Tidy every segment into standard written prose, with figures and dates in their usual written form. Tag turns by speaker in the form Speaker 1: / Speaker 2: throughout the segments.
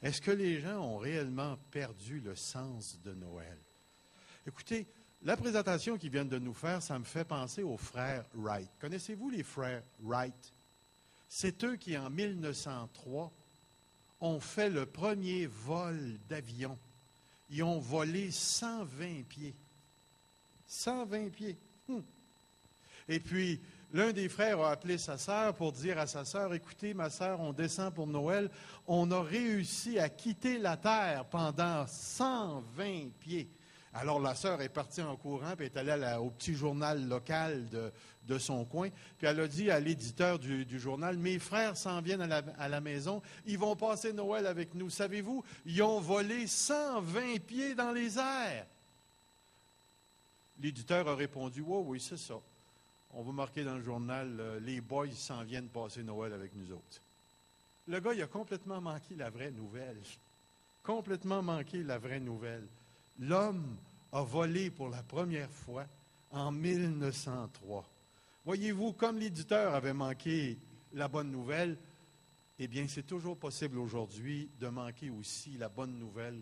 Speaker 1: Est-ce que les gens ont réellement perdu le sens de Noël? Écoutez, la présentation qu'ils viennent de nous faire, ça me fait penser aux frères Wright. Connaissez-vous les frères Wright? C'est eux qui, en 1903, ont fait le premier vol d'avion. Ils ont volé 120 pieds. 120 pieds. Et puis, l'un des frères a appelé sa sœur pour dire à sa sœur, « Écoutez, ma sœur, on descend pour Noël. On a réussi à quitter la terre pendant 120 pieds. » Alors, la sœur est partie en courant, puis est allée au petit journal local de son coin. Puis elle a dit à l'éditeur du journal, « Mes frères s'en viennent à la maison. Ils vont passer Noël avec nous. Savez-vous, ils ont volé 120 pieds dans les airs. » L'éditeur a répondu, « Oui, c'est ça. On va marquer dans le journal, les boys s'en viennent passer Noël avec nous autres. » Le gars, il a complètement manqué la vraie nouvelle. Complètement manqué la vraie nouvelle. L'homme a volé pour la première fois en 1903. Voyez-vous, comme l'éditeur avait manqué la bonne nouvelle, eh bien, c'est toujours possible aujourd'hui de manquer aussi la bonne nouvelle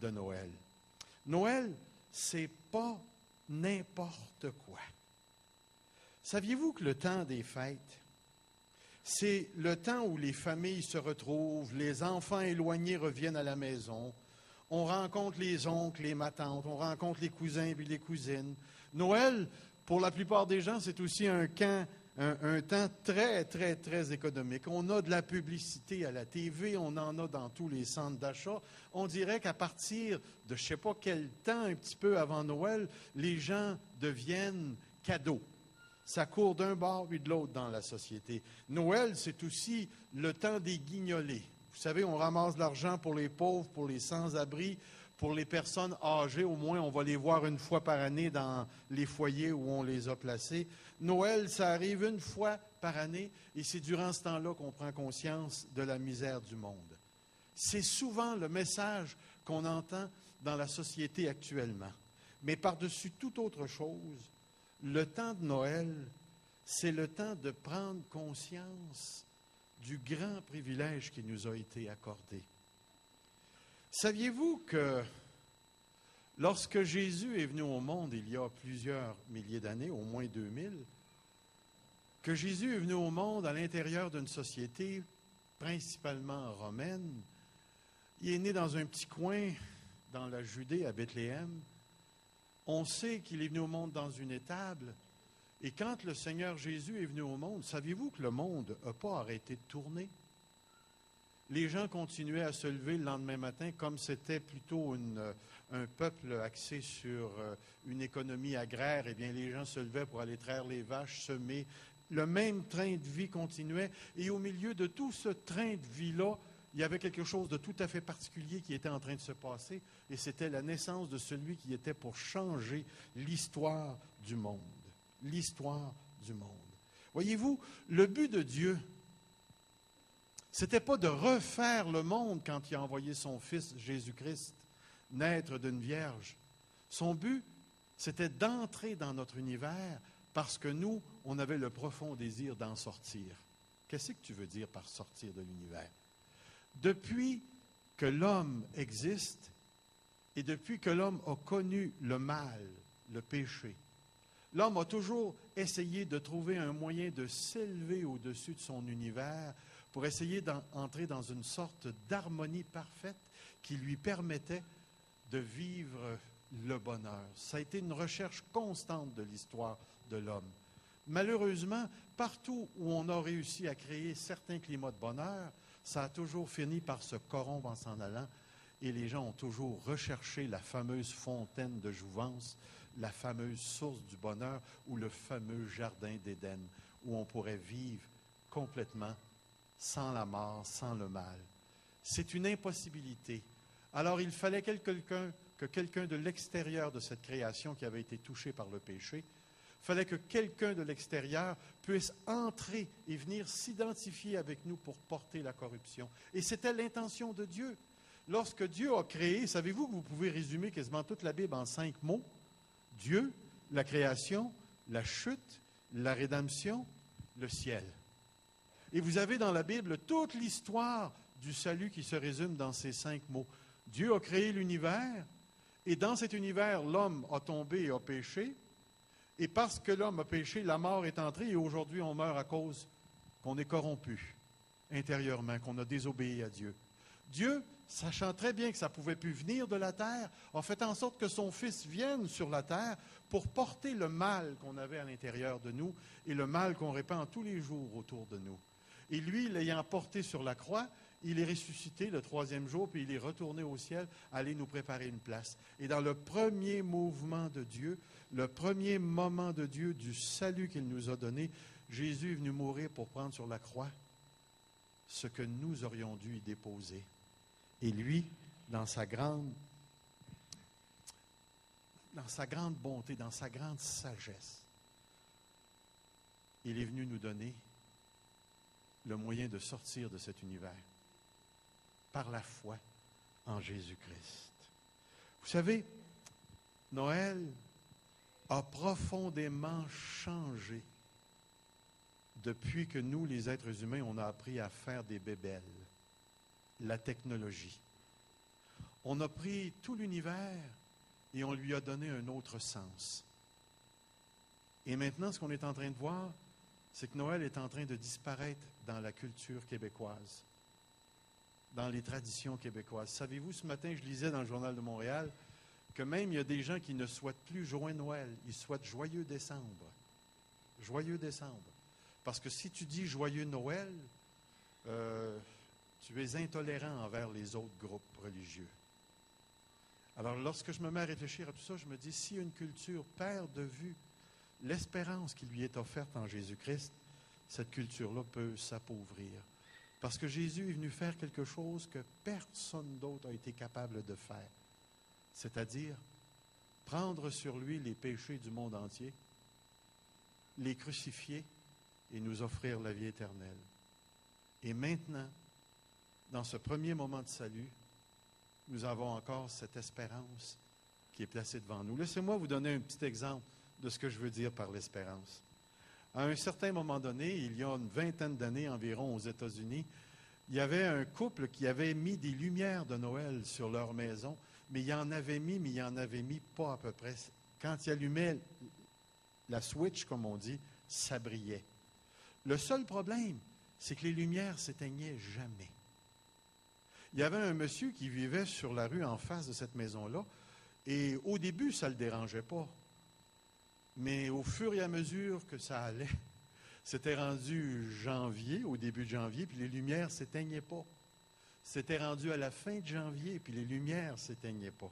Speaker 1: de Noël. Noël, c'est pas n'importe quoi. Saviez-vous que le temps des fêtes, c'est le temps où les familles se retrouvent, les enfants éloignés reviennent à la maison, on rencontre les oncles, les tantes, on rencontre les cousins et les cousines. Noël, pour la plupart des gens, c'est aussi un temps très, très, très économique. On a de la publicité à la TV, on en a dans tous les centres d'achat. On dirait qu'à partir de je ne sais pas quel temps, un petit peu avant Noël, les gens deviennent cadeaux. Ça court d'un bord et de l'autre dans la société. Noël, c'est aussi le temps des guignolés. Vous savez, on ramasse de l'argent pour les pauvres, pour les sans-abri, pour les personnes âgées. Au moins, on va les voir une fois par année dans les foyers où on les a placés. Noël, ça arrive une fois par année et c'est durant ce temps-là qu'on prend conscience de la misère du monde. C'est souvent le message qu'on entend dans la société actuellement. Mais par-dessus toute autre chose, le temps de Noël, c'est le temps de prendre conscience du grand privilège qui nous a été accordé. Saviez-vous que lorsque Jésus est venu au monde il y a plusieurs milliers d'années, au moins 2000, que Jésus est venu au monde à l'intérieur d'une société principalement romaine, il est né dans un petit coin dans la Judée, à Bethléem. On sait qu'il est venu au monde dans une étable. Et quand le Seigneur Jésus est venu au monde, saviez-vous que le monde n'a pas arrêté de tourner? Les gens continuaient à se lever le lendemain matin comme c'était plutôt un peuple axé sur une économie agraire. Eh bien, les gens se levaient pour aller traire les vaches, semer. Le même train de vie continuait. Et au milieu de tout ce train de vie-là, il y avait quelque chose de tout à fait particulier qui était en train de se passer. Et c'était la naissance de celui qui était pour changer l'histoire du monde. L'histoire du monde. Voyez-vous, le but de Dieu, c'était pas de refaire le monde quand il a envoyé son Fils Jésus-Christ naître d'une vierge. Son but, c'était d'entrer dans notre univers parce que nous, on avait le profond désir d'en sortir. Qu'est-ce que tu veux dire par sortir de l'univers? Depuis que l'homme existe et depuis que l'homme a connu le mal, le péché, l'homme a toujours essayé de trouver un moyen de s'élever au-dessus de son univers pour essayer d'entrer dans une sorte d'harmonie parfaite qui lui permettait de vivre le bonheur. Ça a été une recherche constante de l'histoire de l'homme. Malheureusement, partout où on a réussi à créer certains climats de bonheur, ça a toujours fini par se corrompre en s'en allant et les gens ont toujours recherché la fameuse fontaine de jouvence, la fameuse source du bonheur ou le fameux jardin d'Éden où on pourrait vivre complètement sans la mort, sans le mal. C'est une impossibilité. Alors il fallait que quelqu'un de l'extérieur de cette création qui avait été touché par le péché, il fallait que quelqu'un de l'extérieur puisse entrer et venir s'identifier avec nous pour porter la corruption. Et c'était l'intention de Dieu. Lorsque Dieu a créé, savez-vous que vous pouvez résumer quasiment toute la Bible en 5 mots? Dieu, la création, la chute, la rédemption, le ciel. Et vous avez dans la Bible toute l'histoire du salut qui se résume dans ces 5 mots. Dieu a créé l'univers, et dans cet univers, l'homme a tombé et a péché. Et parce que l'homme a péché, la mort est entrée, et aujourd'hui, on meurt à cause qu'on est corrompu intérieurement, qu'on a désobéi à Dieu. Dieu, sachant très bien que ça ne pouvait plus venir de la terre, a fait en sorte que son Fils vienne sur la terre pour porter le mal qu'on avait à l'intérieur de nous et le mal qu'on répand tous les jours autour de nous. Et lui, l'ayant porté sur la croix, il est ressuscité le 3e jour, puis il est retourné au ciel, aller nous préparer une place. Et dans le premier mouvement de Dieu, le premier moment de Dieu, du salut qu'il nous a donné, Jésus est venu mourir pour prendre sur la croix ce que nous aurions dû y déposer. Et lui, dans sa grande bonté, dans sa grande sagesse, il est venu nous donner le moyen de sortir de cet univers par la foi en Jésus-Christ. Vous savez, Noël a profondément changé depuis que nous, les êtres humains, on a appris à faire des bébelles, la technologie. On a pris tout l'univers et on lui a donné un autre sens. Et maintenant, ce qu'on est en train de voir, c'est que Noël est en train de disparaître dans la culture québécoise, dans les traditions québécoises. Savez-vous, ce matin, je lisais dans le Journal de Montréal que même il y a des gens qui ne souhaitent plus Joyeux Noël, ils souhaitent Joyeux Décembre. Joyeux Décembre. Parce que si tu dis Joyeux Noël, tu es intolérant envers les autres groupes religieux. Alors, lorsque je me mets à réfléchir à tout ça, je me dis, si une culture perd de vue l'espérance qui lui est offerte en Jésus-Christ, cette culture-là peut s'appauvrir. Parce que Jésus est venu faire quelque chose que personne d'autre a été capable de faire. C'est-à-dire prendre sur lui les péchés du monde entier, les crucifier et nous offrir la vie éternelle. Et maintenant, dans ce premier moment de salut, nous avons encore cette espérance qui est placée devant nous. Laissez-moi vous donner un petit exemple de ce que je veux dire par l'espérance. À un certain moment donné, il y a une 20aine d'années environ aux États-Unis, il y avait un couple qui avait mis des lumières de Noël sur leur maison, mais il en avait mis pas à peu près. Quand il allumait la switch, comme on dit, ça brillait. Le seul problème, c'est que les lumières s'éteignaient jamais. Il y avait un monsieur qui vivait sur la rue en face de cette maison-là, et au début, ça ne le dérangeait pas. Mais au fur et à mesure que ça allait, c'était rendu janvier, au début de janvier, puis les lumières ne s'éteignaient pas. C'était rendu à la fin de janvier, puis les lumières ne s'éteignaient pas.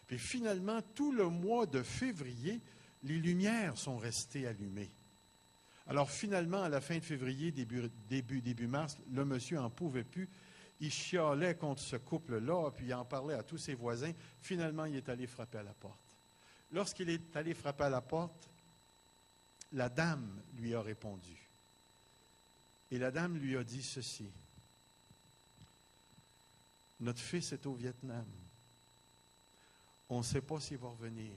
Speaker 1: Puis finalement, tout le mois de février, les lumières sont restées allumées. Alors finalement, à la fin de février, début mars, le monsieur n'en pouvait plus. Il chialait contre ce couple-là, puis il en parlait à tous ses voisins. Finalement, il est allé frapper à la porte. Lorsqu'il est allé frapper à la porte, la dame lui a répondu. Et la dame lui a dit ceci. Notre fils est au Vietnam. On ne sait pas s'il va revenir.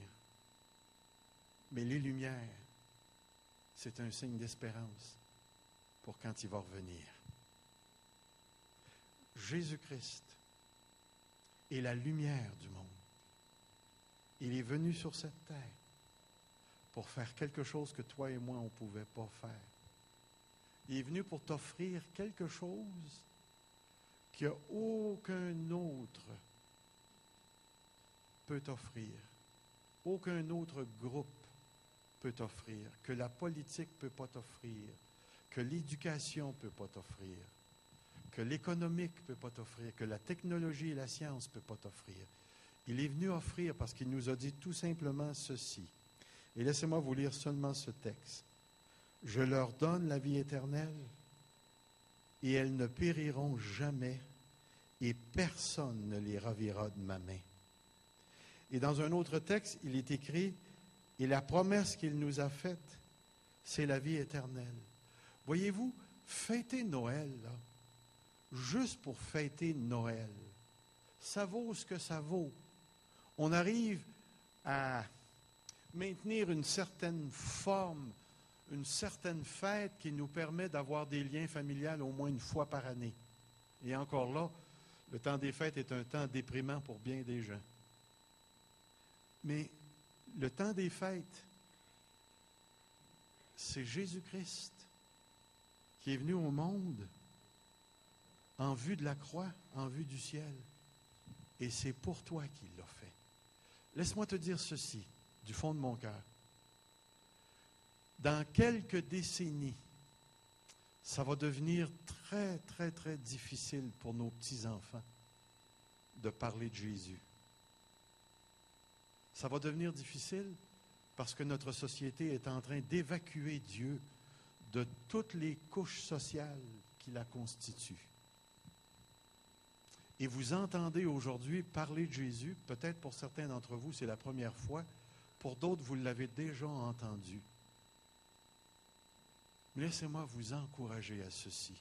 Speaker 1: Mais les lumières, c'est un signe d'espérance pour quand il va revenir. Jésus-Christ est la lumière du monde. Il est venu sur cette terre pour faire quelque chose que toi et moi, on ne pouvait pas faire. Il est venu pour t'offrir quelque chose qu'aucun autre peut t'offrir. Aucun autre groupe peut t'offrir, que la politique ne peut pas t'offrir, que l'éducation ne peut pas t'offrir, que l'économique ne peut pas t'offrir, que la technologie et la science ne peuvent pas t'offrir. Il est venu offrir parce qu'il nous a dit tout simplement ceci. Et laissez-moi vous lire seulement ce texte. « Je leur donne la vie éternelle et elles ne périront jamais et personne ne les ravira de ma main. » Et dans un autre texte, il est écrit « Et la promesse qu'il nous a faite, c'est la vie éternelle. » Voyez-vous, fêter Noël, là, juste pour fêter Noël, ça vaut ce que ça vaut. On arrive à maintenir une certaine forme, une certaine fête qui nous permet d'avoir des liens familiaux au moins une fois par année. Et encore là, le temps des fêtes est un temps déprimant pour bien des gens. Mais le temps des fêtes, c'est Jésus-Christ qui est venu au monde en vue de la croix, en vue du ciel. Et c'est pour toi qu'il l'a fait. Laisse-moi te dire ceci, du fond de mon cœur. Dans quelques décennies, ça va devenir très, très, très difficile pour nos petits-enfants de parler de Jésus. Ça va devenir difficile parce que notre société est en train d'évacuer Dieu de toutes les couches sociales qui la constituent. Et vous entendez aujourd'hui parler de Jésus, peut-être pour certains d'entre vous, c'est la première fois, pour d'autres, vous l'avez déjà entendu. Mais laissez-moi vous encourager à ceci.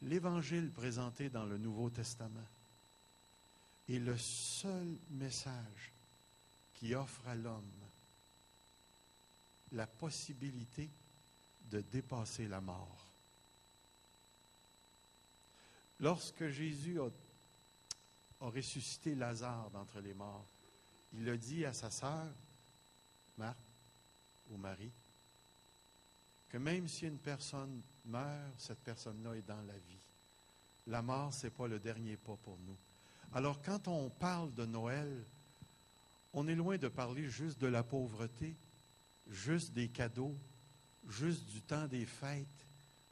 Speaker 1: L'Évangile présenté dans le Nouveau Testament est le seul message qui offre à l'homme la possibilité de dépasser la mort. Lorsque Jésus a ressuscité Lazare d'entre les morts, il a dit à sa sœur, Marthe ou Marie, que même si une personne meurt, cette personne-là est dans la vie. La mort, ce n'est pas le dernier pas pour nous. Alors, quand on parle de Noël, on est loin de parler juste de la pauvreté, juste des cadeaux, juste du temps des fêtes,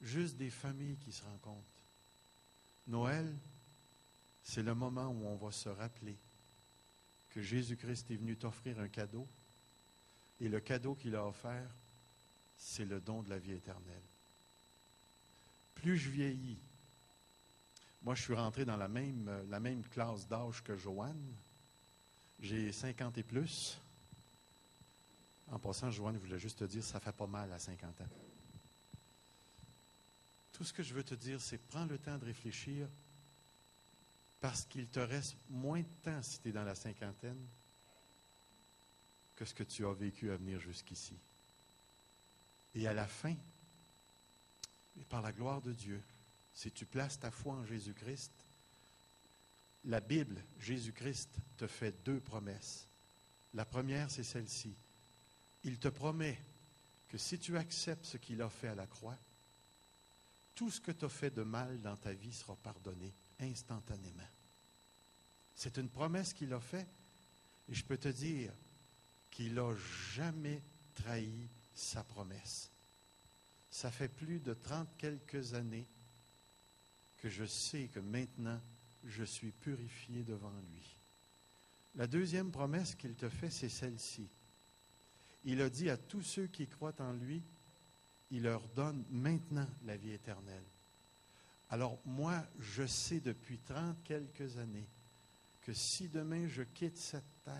Speaker 1: juste des familles qui se rencontrent. Noël, c'est le moment où on va se rappeler que Jésus-Christ est venu t'offrir un cadeau, et le cadeau qu'il a offert, c'est le don de la vie éternelle. Plus je vieillis, moi je suis rentré dans la même classe d'âge que Joanne, j'ai 50 et plus. En passant, Joanne voulait juste te dire, ça fait pas mal à 50 ans. Tout ce que je veux te dire, c'est prends le temps de réfléchir parce qu'il te reste moins de temps si tu es dans la cinquantaine que ce que tu as vécu à venir jusqu'ici. Et à la fin, et par la gloire de Dieu, si tu places ta foi en Jésus-Christ, la Bible, Jésus-Christ, te fait 2 promesses. La première, c'est celle-ci. Il te promet que si tu acceptes ce qu'il a fait à la croix, tout ce que tu as fait de mal dans ta vie sera pardonné instantanément. C'est une promesse qu'il a faite, et je peux te dire qu'il n'a jamais trahi sa promesse. Ça fait plus de 30 quelques années que je sais que maintenant, je suis purifié devant lui. La deuxième promesse qu'il te fait, c'est celle-ci. Il a dit à tous ceux qui croient en lui, il leur donne maintenant la vie éternelle. Alors moi, je sais depuis 30 quelques années que si demain je quitte cette terre,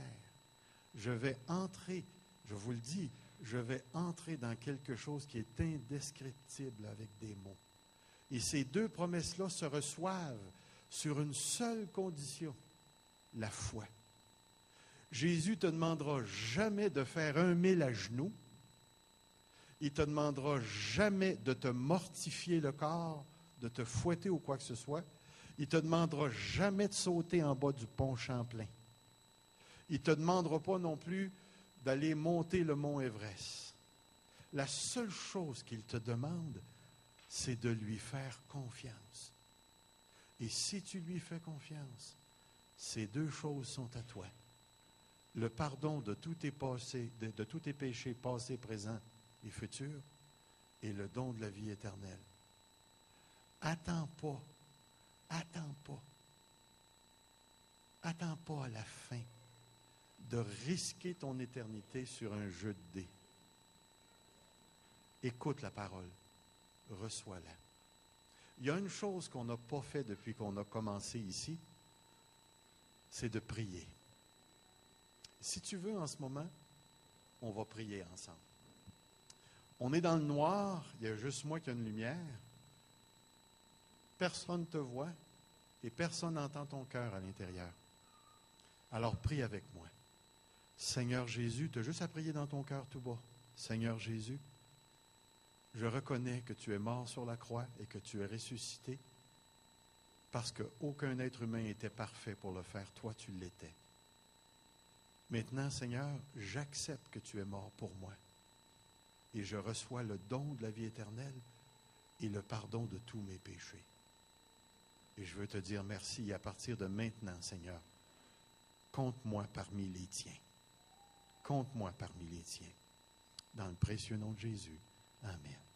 Speaker 1: je vais entrer, je vous le dis, je vais entrer dans quelque chose qui est indescriptible avec des mots. Et ces 2 promesses-là se reçoivent sur une seule condition, la foi. Jésus ne te demandera jamais de faire 1000 à genoux. Il ne te demandera jamais de te mortifier le corps, de te fouetter ou quoi que ce soit. Il ne te demandera jamais de sauter en bas du pont Champlain. Il ne te demandera pas non plus d'aller monter le mont Everest. La seule chose qu'il te demande, c'est de lui faire confiance. Et si tu lui fais confiance, ces 2 choses sont à toi. Le pardon de tous tes péchés passés, présents et futurs, et le don de la vie éternelle. Attends pas à la fin de risquer ton éternité sur un jeu de dés. Écoute la parole, reçois-la. Il y a une chose qu'on n'a pas fait depuis qu'on a commencé ici, c'est de prier. Si tu veux, en ce moment, on va prier ensemble. On est dans le noir, il y a juste moi qui ai une lumière. Personne ne te voit et personne n'entend ton cœur à l'intérieur. Alors prie avec moi. Seigneur Jésus, tu as juste à prier dans ton cœur tout bas. Seigneur Jésus, Je reconnais que tu es mort sur la croix et que tu es ressuscité parce qu'aucun être humain était parfait pour le faire. Toi, tu l'étais. Maintenant, Seigneur, j'accepte que tu es mort pour moi et je reçois le don de la vie éternelle et le pardon de tous mes péchés. Et je veux te dire merci. Et à partir de maintenant, Seigneur, compte-moi parmi les tiens. Compte-moi parmi les tiens. Dans le précieux nom de Jésus. Amen.